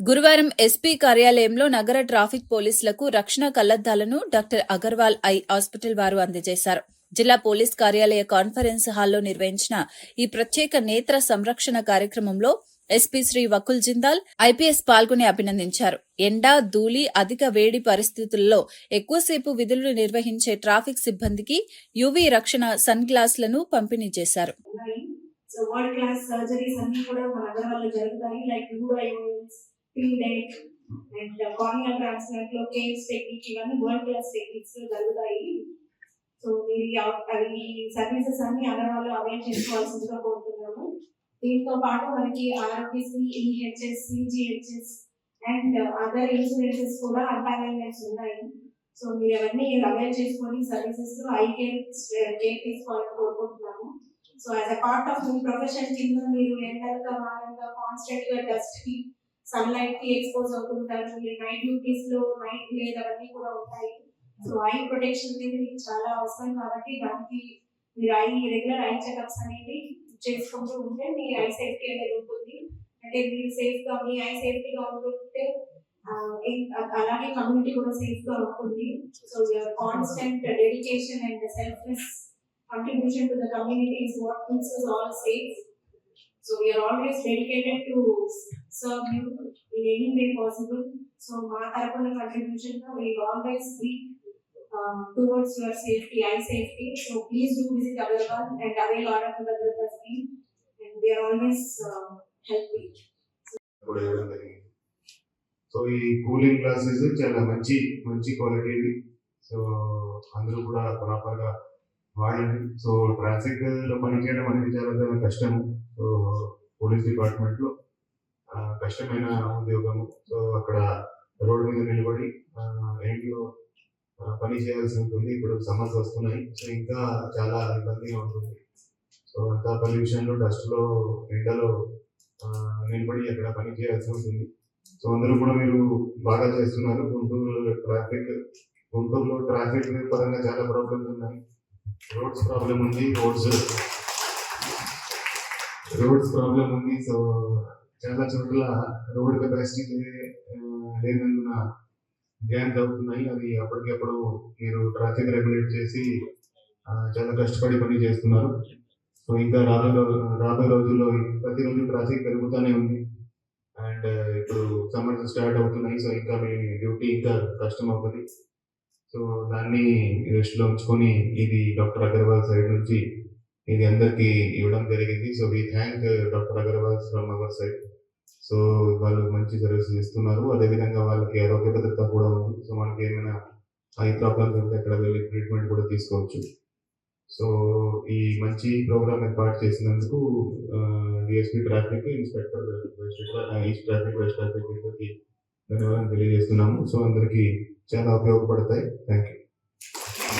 గురువారం ఎస్పీ కార్యాలయంలో నగర ట్రాఫిక్ పోలీసులకు రక్షణ కళ్లద్దాలను డాక్టర్ అగర్వాల్ ఐ హాస్పిటల్ వారు అందజేశారు. జిల్లా పోలీస్ కార్యాలయ కాన్ఫరెన్స్ హాల్లో నిర్వహించిన ఈ ప్రత్యేక నేత్ర సంరక్షణ కార్యక్రమంలో ఎస్పీ శ్రీ వకుల్ జిందాల్ ఐపీఎస్ పాల్గొని అభినందించారు. ఎండ, ధూళి, అధిక వేడి పరిస్థితుల్లో ఎక్కువసేపు విధులు నిర్వహించే ట్రాఫిక్ సిబ్బందికి యూవీ రక్షణ సన్ గ్లాసులను పంపిణీ చేశారు. వరల్డ్ క్లాస్ సర్జరీస్ అన్ని కూడా మన నగరాల్లో జరుగుతాయి. లైక్ యూఐఓఎల్స్, ప్రీడెక్ అండ్ కార్నియల్ ట్రాన్స్ప్లాంట్ లో కేవ్స్ టెక్నిక్, ఇవన్నీ వరల్డ్ క్లాస్ టెక్నిక్స్ జరుగుతాయి. సో మీరు అవి సర్వీసెస్ అన్ని నగరాల్లో అవైల్ చేసుకోవాల్సిందిగా కోరుతున్నాము. దీంతో పాటు మనకి ROPC, EHS, CGHS and other insurances కూడా అపాయింట్మెంట్స్ ఉన్నాయి. సో మీరు అవన్నీ అవైల్ చేసుకొని సర్వీసెస్ లో ఐ కేర్ తీసుకోవాలని కోరుకుంటున్నాము. So as a part of me profession కింద మీరు ఎండగా వారంగా కాన్స్టెంట్ గా డస్ట్ కి, సన్లైట్ కి ఎక్స్పోజ్ అవుతుంటారు. మీరు నైట్ డ్యూటీస్ లో నైట్ గ్లేర్ అవన్నీ కూడా ఉంటాయి. సో ఐ ప్రొటెక్షన్ అనేది మీకు చాలా అవసరం కాబట్టి దానికి మీరు రెగ్యులర్ ఐ చెకప్స్ అనేది చేసుకుంటూ ఉంటే మీ ఐ సేఫ్టీ అనేది ఉంటుంది. అంటే మీరు సేఫ్ గా మీ ఐ సేఫ్టీగా ఉంటుంటే అలాగే కమ్యూనిటీ కూడా సేఫ్ గా ఉంటుంది. So your constant dedication and selfless contribution to the community is what keeps us all safe. So we are always dedicated to serve you in any way possible. So మా తరపున contribution will always be towards your safety, eye safety. So please do visit Agarwal and avail our Bhadrata scheme, and they are always helping. So ఈ cooling glasses చాలా మంచి quality. So అందరూ కూడా ప్రాపర్గా వాడండి. So traffic లో పనిచేయడం అనేది చాలా కష్టము. సో పోలీస్ డిపార్ట్మెంట్ లో కష్టమైన ఉద్యోగము. సో అక్కడ రోడ్డు మీద నిలబడి ఏంటిలో పని చేయాల్సి ఉంటుంది. ఇప్పుడు సమ్మర్స్ వస్తున్నాయి, సో ఇంకా చాలా ఇబ్బందిగా ఉంటుంది. సో అంతా పొల్యూషన్ లో, డస్ట్ లో, ఎండలో నిలబడి అక్కడ పని చేయాల్సి ఉంటుంది. సో అందరూ కూడా మీరు బాగా చేస్తున్నారు. గుంటూరులో ట్రాఫిక్ పరంగా చాలా ప్రాబ్లమ్స్ ఉన్నాయి. రోడ్స్ ప్రాబ్లం ఉంది. సో చాలా చోట్ల రోడ్ కెపాసిటీ లేనందున జామ్స్ అవుతున్నాయి. అది అప్పటికప్పుడు మీరు ట్రాఫిక్ రెగ్యులేట్ చేసి చాలా కష్టపడి పని చేస్తున్నారు. సో ఇంకా రాబోయే రోజుల్లో ప్రతిరోజు ట్రాఫిక్ పెరుగుతూనే ఉంది. అండ్ ఇప్పుడు సమ్మర్స్ స్టార్ట్ అవుతున్నాయి. సో ఇంకా మీ డ్యూటీ ఇంకా కష్టం అవుతుంది. సో దాన్ని దృష్టిలో ఉంచుకొని ఇది డాక్టర్ అగర్వాల్ సైడ్ నుంచి ఇది అందరికీ ఇవ్వడం జరిగింది. So we thank doctor Agarwal from our side. So వాళ్ళు మంచి సర్వీసెస్ ఇస్తున్నారు. అదేవిధంగా వాళ్ళకి ఆరోగ్య భద్రత కూడా ఉంది. సో మనకి ఏమైనా ఐ ప్రాబ్లమ్స్ ఉంటే అక్కడ వెళ్ళి ట్రీట్మెంట్ కూడా తీసుకోవచ్చు. సో ఈ మంచి ప్రోగ్రామ్ ఏర్పాటు చేసినందుకు DSP traffic, inspector east traffic, west traffic ధన్యవాదాలు తెలియజేస్తున్నాము. సో అందరికీ చాలా ఉపయోగపడతాయి. Thank you.